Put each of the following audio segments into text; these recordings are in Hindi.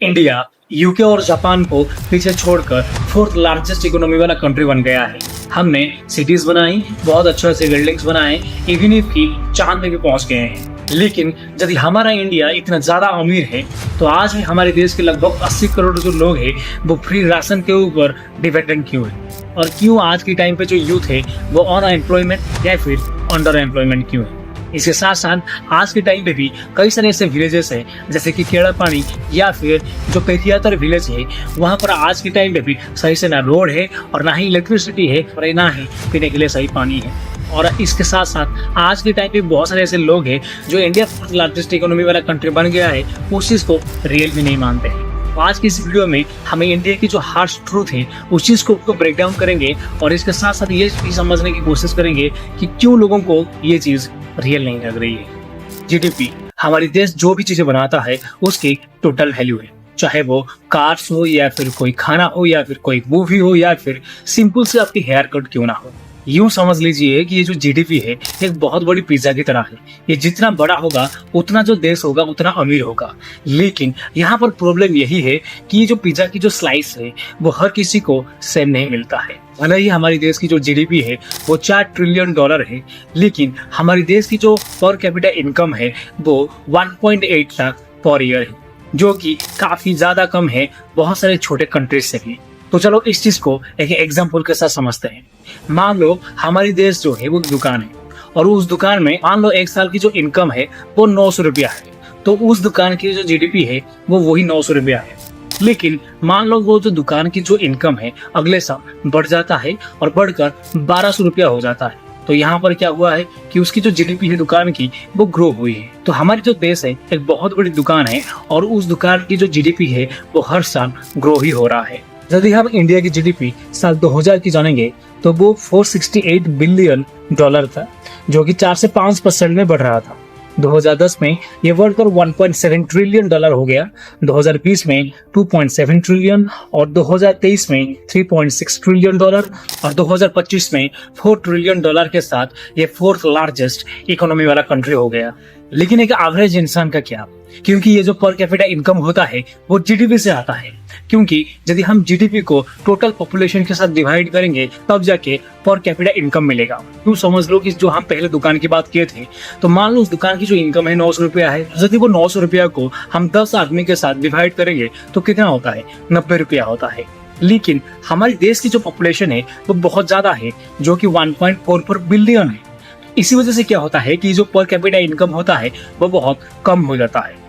इंडिया यूके और जापान को पीछे छोड़कर फोर्थ लार्जेस्ट इकोनॉमी वाला कंट्री बन गया है। हमने सिटीज बनाई, बहुत अच्छे से बिल्डिंग्स बनाए, इवन इफ की चांद में भी पहुंच गए हैं। लेकिन यदि हमारा इंडिया इतना ज्यादा अमीर है तो आज भी हमारे देश के लगभग 80 करोड़ जो लोग हैं वो फ्री राशन के ऊपर डिपेंडेंट क्यों है? और क्यों आज के टाइम पे जो यूथ है वो अनएम्प्लॉयमेंट या फिर अंडर एम्प्लॉयमेंट क्यों है? इसके साथ साथ आज के टाइम पे भी कई सारे ऐसे विलेजेस हैं जैसे कि केड़ापानी या फिर जो पेथियातर विलेज है, वहाँ पर आज के टाइम पे भी सही से ना रोड है और ना ही इलेक्ट्रिसिटी है और ना ही पीने के लिए सही पानी है। और इसके साथ साथ आज के टाइम पे बहुत सारे ऐसे लोग हैं जो इंडिया फोर्थ लार्जेस्ट इकोनॉमी वाला कंट्री बन गया है उस चीज़ को रियल भी नहीं मानते हैं। तो आज की इस वीडियो में हमें इंडिया की जो हार्श ट्रूथ है उस चीज़ को ब्रेक डाउन करेंगे और इसके साथ साथ ये भी समझने की कोशिश करेंगे कि क्यों लोगों को ये चीज़ रियल नहीं लग रही है। जीडीपी हमारे देश जो भी चीजें बनाता है उसकी टोटल वैल्यू है, चाहे वो कार्स हो या फिर कोई खाना हो या फिर कोई मूवी हो या फिर सिंपल से आपकी हेयर कट क्यों ना हो। यूं समझ लीजिए कि ये जो जीडीपी है एक बहुत बड़ी पिज्जा की तरह है। ये जितना बड़ा होगा उतना जो देश होगा उतना अमीर होगा। लेकिन यहाँ पर प्रॉब्लम यही है कि ये जो पिज्जा की जो स्लाइस है वो हर किसी को सेम नहीं मिलता है। भले ही हमारे देश की जो जीडीपी है वो 4 ट्रिलियन डॉलर है, लेकिन हमारे देश की जो पर कैपिटा इनकम है वो 1.8 लाख पर ईयर है, जो कि काफी ज्यादा कम है बहुत सारे छोटे कंट्रीज से भी। तो चलो इस चीज को एक एग्जांपल के साथ समझते हैं। मान लो हमारी देश जो है वो दुकान है और उस दुकान में मान लो एक साल की जो इनकम है वो 900 रुपया है, तो उस दुकान की जो जीडीपी है वो वही 900 रुपया है। लेकिन मान लो वो जो दुकान की जो इनकम है अगले साल बढ़ जाता है और बढ़कर 1200 रुपया हो जाता है। तो यहाँ पर क्या हुआ है कि उसकी जो जीडीपी है दुकान की वो ग्रो हुई है। तो हमारी जो देश है एक बहुत बड़ी दुकान है और उस दुकान की जो जीडीपी है वो हर साल ग्रो ही हो रहा है। यदि हम इंडिया की जीडीपी साल 2000 की जानेंगे तो वो 468 बिलियन डॉलर था, जो कि 4 से 5% में बढ़ रहा था। 2010 में ये बढ़कर 1.7 ट्रिलियन डॉलर हो गया, 2020 में 2.7 ट्रिलियन और 2023 में 3.6 ट्रिलियन डॉलर और 2025 में 4 ट्रिलियन डॉलर के साथ ये फोर्थ लार्जेस्ट इकोनॉमी वाला कंट्री हो गया। लेकिन एक एवरेज इंसान का क्या? क्योंकि ये जो पर कैपिटा इनकम होता है वो जीडीपी से आता है, क्योंकि यदि हम जीडीपी को टोटल पॉपुलेशन के साथ डिवाइड करेंगे तब जाके पर कैपिटा इनकम मिलेगा। क्यों समझ लो कि जो हम पहले दुकान की बात किए थे, तो मान लो उस दुकान की जो इनकम है 900 रुपया है, यदि वो 900 रुपया को हम 10 आदमी के साथ डिवाइड करेंगे तो कितना होता है? 90 रुपया होता है। लेकिन हमारे देश की जो पॉपुलेशन है वो बहुत ज्यादा है, जो कि 1.44 बिलियन है। इसी वजह से क्या होता है कि जो पर कैपिटा इनकम होता है वो बहुत कम हो जाता है।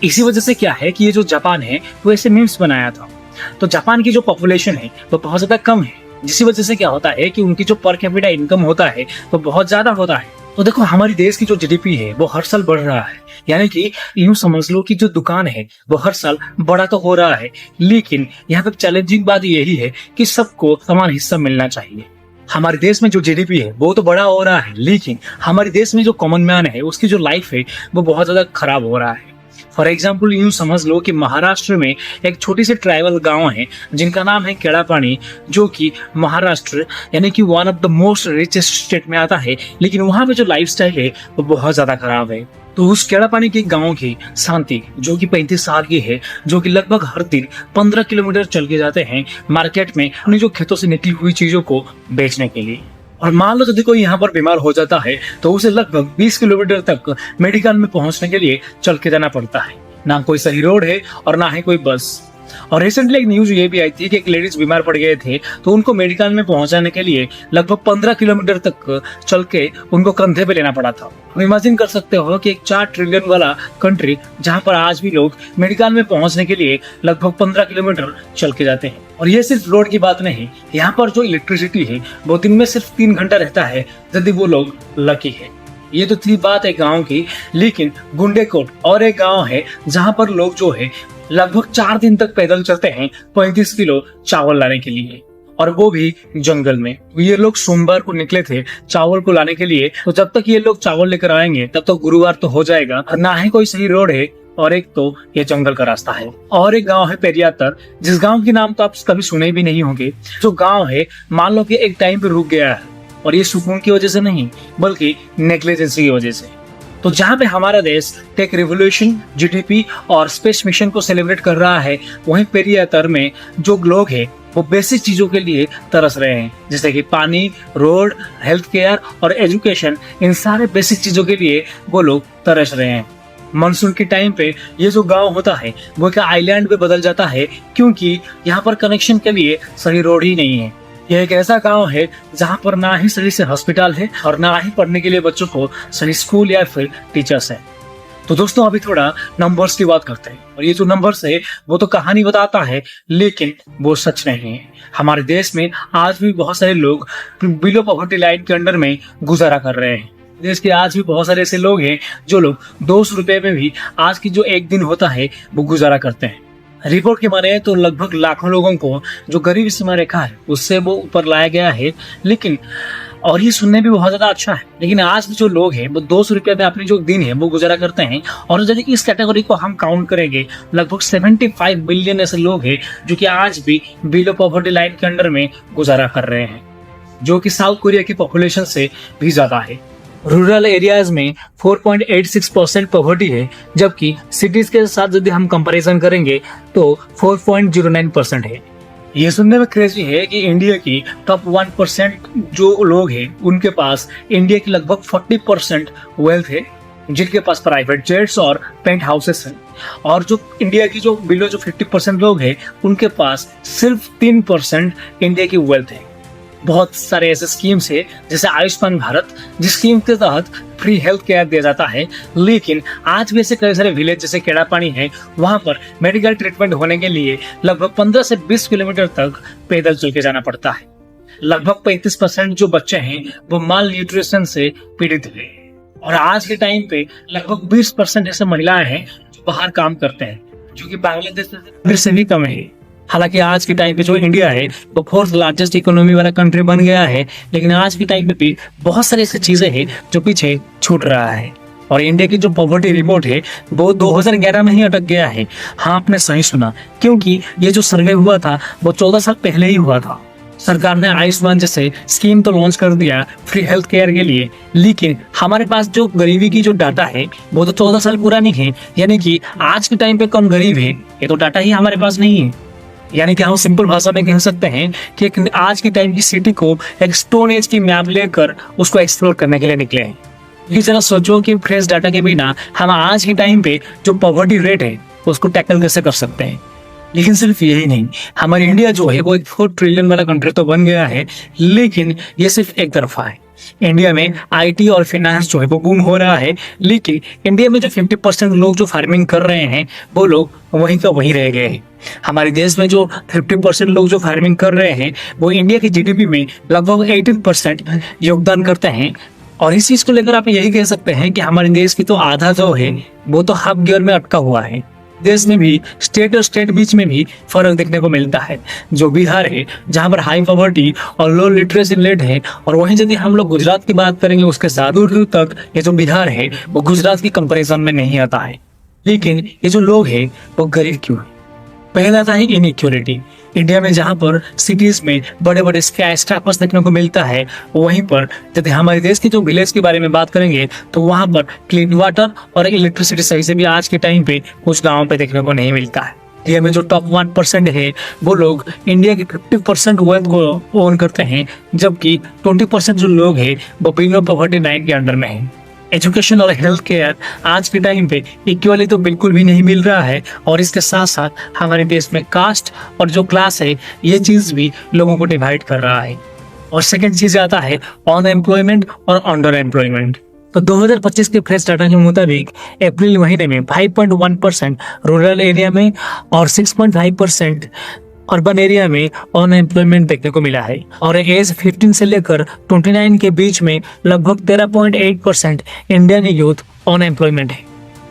इसी वजह से क्या है कि ये जो जापान है वो ऐसे मीम्स बनाया था, तो जापान की जो पॉपुलेशन है वो बहुत ज्यादा कम है, जिसकी वजह से क्या होता है कि उनकी जो पर कैपिटा इनकम होता है वो बहुत ज्यादा होता है। तो देखो हमारी देश की जो जीडीपी है वो हर साल बढ़ रहा है, यानी कि यूं समझ लो कि जो दुकान है वो हर साल बड़ा तो हो रहा है। लेकिन यहाँ पे चैलेंजिंग बात यही है कि सबको समान हिस्सा मिलना चाहिए। हमारे देश में जो जीडीपी है वो तो बड़ा हो रहा है, लेकिन हमारे देश में जो कॉमन मैन है उसकी जो लाइफ है वो बहुत ज्यादा खराब हो रहा है। फॉर एग्जाम्पल यूं समझ लो कि महाराष्ट्र में एक छोटी सी ट्राइबल गांव है जिनका नाम है केड़ापानी, जो कि महाराष्ट्र यानी कि one of the most richest state में आता है। लेकिन वहाँ पे जो लाइफस्टाइल है वो बहुत ज्यादा खराब है। तो उस केड़ापानी के गांव की शांति जो कि 35 साल की है, जो कि लगभग हर दिन 15 किलोमीटर चल के जाते हैं मार्केट में अपनी जो खेतों से निकली हुई चीजों को बेचने के लिए। और मान लो यदि कोई यहाँ पर बीमार हो जाता है तो उसे लगभग 20 किलोमीटर तक मेडिकल में पहुंचने के लिए चल के जाना पड़ता है। ना कोई सही रोड है और ना ही कोई बस। और रिसेंटली एक न्यूज ये भी आई थी कि एक लेडीज बीमार पड़ गए थे तो उनको मेडिकल में पहुंचाने के लिए लगभग 15 किलोमीटर तक चल के उनको कंधे पे लेना पड़ा था। इमेजिन कर सकते हो कि एक 4 ट्रिलियन वाला कंट्री जहां पर आज भी लोग मेडिकल में पहुंचने के लिए लगभग 15 किलोमीटर चल के जाते हैं। और ये सिर्फ रोड की बात नहीं, यहाँ पर जो इलेक्ट्रिसिटी है वो दिन में सिर्फ 3 घंटा रहता है यदि वो लोग लकी है। ये तो थी बात है गाँव की। लेकिन गुंडेकोट और एक गाँव है जहाँ पर लोग जो है लगभग 4 दिन तक पैदल चलते हैं 35 किलो चावल लाने के लिए, और वो भी जंगल में। ये लोग सोमवार को निकले थे चावल को लाने के लिए, तो जब तक ये लोग चावल लेकर आएंगे तब तक गुरुवार तो हो जाएगा। ना ही कोई सही रोड है और एक तो ये जंगल का रास्ता है। और एक गांव है पेरियातर, जिस गांव के नाम तो आप कभी सुने भी नहीं होंगे। जो गांव है मान लो कि एक टाइम पे रुक गया है, और ये सुकून की वजह से नहीं बल्कि नेग्लिजेंसी की वजह से। तो जहाँ पे हमारा देश टेक रिवोल्यूशन, जीडीपी और स्पेस मिशन को सेलिब्रेट कर रहा है, वहीं पेरियातर में जो लोग हैं वो बेसिक चीजों के लिए तरस रहे हैं, जैसे कि पानी, रोड, हेल्थ केयर और एजुकेशन। इन सारे बेसिक चीजों के लिए वो लोग तरस रहे हैं। मानसून के टाइम पे ये जो गांव होता है वो एक आइलैंड में बदल जाता है, क्योंकि यहाँ पर कनेक्शन के लिए सही रोड ही नहीं है। यह एक ऐसा गांव है जहाँ पर ना ही सही से हॉस्पिटल है और ना ही पढ़ने के लिए बच्चों को सही स्कूल या फिर टीचर्स है। तो दोस्तों अभी थोड़ा नंबर्स की बात करते हैं, और ये जो नंबर्स है वो तो कहानी बताता है, लेकिन वो सच नहीं है। हमारे देश में आज भी बहुत सारे लोग बिलो पॉवर्टी लाइन के अंडर में गुजारा कर रहे हैं। देश के आज भी बहुत सारे ऐसे लोग हैं जो लोग 200 रुपए में भी आज की जो एक दिन होता है वो गुजारा करते हैं। रिपोर्ट के माने तो लगभग लाखों लोगों को जो गरीबी सीमा रेखा है उससे वो ऊपर लाया गया है। लेकिन और ये सुनने भी बहुत ज्यादा अच्छा है, लेकिन आज जो लोग हैं वो 200 रुपये में अपनी जो दिन है वो गुजारा करते हैं। और यदि इस कैटेगरी को हम काउंट करेंगे, लगभग 75 मिलियन ऐसे लोग हैं जो कि आज भी बिलो पॉवर्टी लाइन के अंडर में गुजारा कर रहे हैं, जो कि साउथ कोरिया की पॉपुलेशन से भी ज्यादा है। रूरल एरियाज में 4.86% पॉवर्टी है, जबकि सिटीज के साथ यदि हम कंपैरिजन करेंगे तो 4.09% है। ये सुनने में क्रेजी है कि इंडिया की टॉप 1% जो लोग हैं उनके पास इंडिया की लगभग 40% वेल्थ है, जिनके पास प्राइवेट जेट्स और पेंट हाउसेस हैं। और जो इंडिया की जो बिलो जो 50% लोग हैं उनके पास सिर्फ 3% इंडिया की वेल्थ है। बहुत सारे ऐसे स्कीम्स है जैसे आयुष्मान भारत, जिस स्कीम के तहत फ्री हेल्थ केयर दिया जाता है, लेकिन आज भी ऐसे कई सारे विलेज जैसे केड़ापानी है, वहां पर मेडिकल ट्रीटमेंट होने के लिए लगभग 15 से 20 किलोमीटर तक पैदल चल के जाना पड़ता है। लगभग 35% जो बच्चे हैं वो माल न्यूट्रिशन से पीड़ित है। और आज के टाइम पे लगभग 20% ऐसे महिलाएं हैं जो बाहर काम करते हैं, जो कि बांग्लादेश से भी कम है। हालांकि आज के टाइम पे जो इंडिया है वो 4th लार्जेस्ट इकोनॉमी वाला कंट्री बन गया है, लेकिन आज के टाइम पे भी बहुत सारी ऐसी चीजें हैं जो पीछे छूट रहा है। और इंडिया की जो पॉवर्टी रिपोर्ट है वो 2011 में ही अटक गया है। हाँ, आपने सही सुना, क्योंकि ये जो सर्वे हुआ था वो 14 साल पहले ही हुआ था। सरकार ने आयुष्मान जैसे स्कीम तो लॉन्च कर दिया फ्री हेल्थ केयर के लिए, लेकिन हमारे पास जो गरीबी की जो डाटा है वो तो 14 साल पुरानी है। यानी कि आज के टाइम पे कौन गरीब है ये तो डाटा ही हमारे पास नहीं है। यानी कि हम सिंपल भाषा में कह सकते हैं कि आज की टाइम की सिटी को एक स्टोन एज की मैप लेकर उसको एक्सप्लोर करने के लिए निकले हैं। ये जरा सोचो कि फ्रेश डाटा के बिना हम आज के टाइम पे जो पॉवर्टी रेट है उसको टैकल कैसे कर सकते हैं। लेकिन सिर्फ यही नहीं, हमारी इंडिया जो है वो एक 4 ट्रिलियन वाला कंट्री तो बन गया है, लेकिन ये सिर्फ एक तरफा है। इंडिया में आईटी और फाइनेंस जो है वो बूम हो रहा है, लेकिन इंडिया में जो 50% लोग जो फार्मिंग कर रहे हैं वो लोग वहीं का वहीं रह गए हैं। हमारे देश में जो 50% लोग जो फार्मिंग कर रहे हैं वो इंडिया की जीडीपी में लगभग 18% योगदान करते हैं। और इस चीज को लेकर आप यही कह सकते हैं कि हमारे देश की तो आधा जो है वो तो हाफ गियर में अटका हुआ है। देश में भी स्टेट और स्टेट बीच में भी फर्क देखने को मिलता है। जो बिहार है जहाँ पर हाई पॉवर्टी और लो लिटरेसी रेट है, और वहीं यदि हम लोग गुजरात की बात करेंगे उसके साथ दूर दूर तक ये जो बिहार है वो गुजरात की कंपैरिजन में नहीं आता है। लेकिन ये जो लोग हैं वो गरीब क्यों है? पहला था ही इनइक्वालिटी। इंडिया में जहाँ पर सिटीज में बड़े बड़े स्काई स्क्रैपर्स देखने को मिलता है, वहीं पर यदि हमारे देश की जो विलेज के बारे में बात करेंगे तो वहाँ पर क्लीन वाटर और इलेक्ट्रिसिटी सही से भी आज के टाइम पे कुछ गाँव पे देखने को नहीं मिलता है। इंडिया में जो टॉप 1% है वो लोग इंडिया के 50% वेल्थ को ओन करते हैं, जबकि 20% जो लोग हैं वो बिलो पॉवर्टी लाइन के अंडर में है। एजुकेशन और हेल्थ केयर आज के टाइम पे इक्वली तो बिल्कुल भी नहीं मिल रहा है, और इसके साथ साथ हमारे देश में कास्ट और जो क्लास है ये चीज भी लोगों को डिवाइड कर रहा है। और सेकंड चीज आता है अनएम्प्लॉयमेंट और अंडर एम्प्लॉयमेंट। तो 2025 के फ्रेश डाटा के मुताबिक अप्रैल महीने में 5.1% रूरल एरिया में और 6.5% अर्बन एरिया में अनएम्प्लॉयमेंट देखने को मिला है। और एज 15 से लेकर 29 के बीच में लगभग 13.8% इंडियन यूथ अनएम्प्लॉयमेंट है।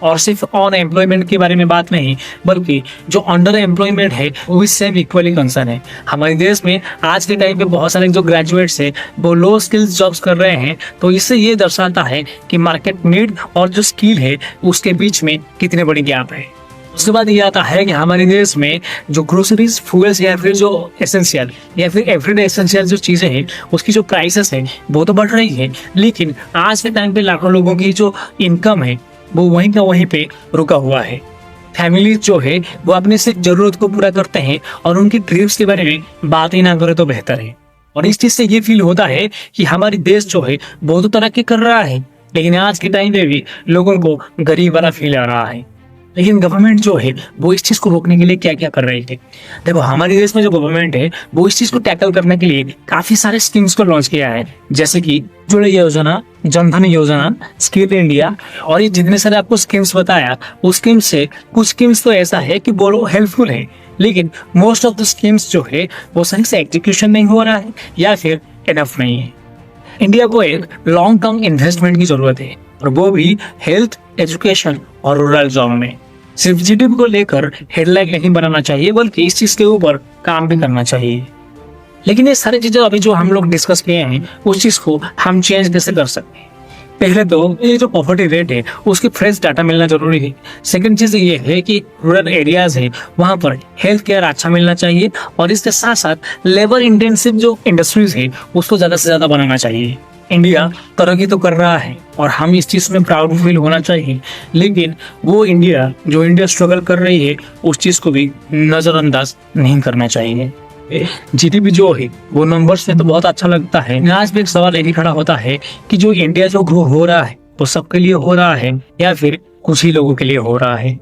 और सिर्फ अनएम्प्लॉयमेंट के बारे में बात नहीं, बल्कि जो अंडर एम्प्लॉयमेंट है वो भी सेम इक्वली कंसर्न है। हमारे देश में आज के टाइम पे बहुत सारे जो ग्रेजुएट्स हैं वो लो स्किल्स जॉब्स कर रहे हैं। तो इससे ये दर्शाता है कि मार्केट नीड और जो स्किल है उसके बीच में कितने बड़ी गैप है। उसके बाद ये आता है कि हमारे देश में जो ग्रोसरीज, फूल्स या फिर जो एसेंशियल या फिर एवरीडे एसेंशियल जो चीज़ें हैं उसकी जो प्राइसेस है वो तो बढ़ रही है, लेकिन आज के टाइम पे लाखों लोगों की जो इनकम है वो वहीं का वहीं पे रुका हुआ है। फैमिली जो है वो अपने सिर्फ जरूरत को पूरा करते हैं और उनकी ड्रीम्स के बारे में बात ही ना करे तो बेहतर है। और इस चीज से ये फील होता है कि हमारी देश जो है बहुत तरक्की कर रहा है, लेकिन आज के टाइम पे भी लोगों को गरीब वाला फील आ रहा है। लेकिन गवर्नमेंट जो है वो इस चीज को रोकने के लिए क्या क्या कर रही है। देखो, हमारे देश में जो गवर्नमेंट है वो इस चीज को टैकल करने के लिए काफी सारे स्कीम्स को लॉन्च किया है, जैसे कि जुड़े योजना, जनधन योजना, स्किल इंडिया, और ये जितने सारे आपको स्कीम्स बताया उस स्कीम से कुछ स्कीम्स तो ऐसा है कि वो हेल्पफुल है, लेकिन मोस्ट ऑफ द स्कीम्स जो है वो सही से एग्जीक्यूशन नहीं हो रहा है या फिर इनफ नहीं है। इंडिया को एक लॉन्ग टर्म इन्वेस्टमेंट की जरूरत है, और वो भी हेल्थ, एजुकेशन और रूरल जोन में। सिर्फ जीडीपी को लेकर हेडलाइन नहीं बनाना चाहिए, बल्कि इस चीज के ऊपर काम भी करना चाहिए। लेकिन ये सारी चीजें अभी जो हम लोग डिस्कस किए हैं उस चीज को हम चेंज कैसे कर सकते हैं। पहले तो ये जो पॉवर्टी रेट है उसकी फ्रेश डाटा मिलना जरूरी है। सेकंड चीज ये है कि रूरल एरियाज है वहां पर हेल्थ केयर अच्छा मिलना चाहिए, और इसके साथ साथ लेबर इंटेंसिव जो इंडस्ट्रीज है उसको ज्यादा से ज्यादा बनाना चाहिए। इंडिया तरक्की तो कर रहा है और हम इस चीज में प्राउड फील होना चाहिए, लेकिन वो इंडिया स्ट्रगल कर रही है उस चीज को भी नजरअंदाज नहीं करना चाहिए। जीडीपी जो है वो नंबर्स में तो बहुत अच्छा लगता है, आज भी एक सवाल यही खड़ा होता है कि जो इंडिया जो ग्रो हो रहा है वो सबके लिए हो रहा है या फिर कुछ ही लोगों के लिए हो रहा है।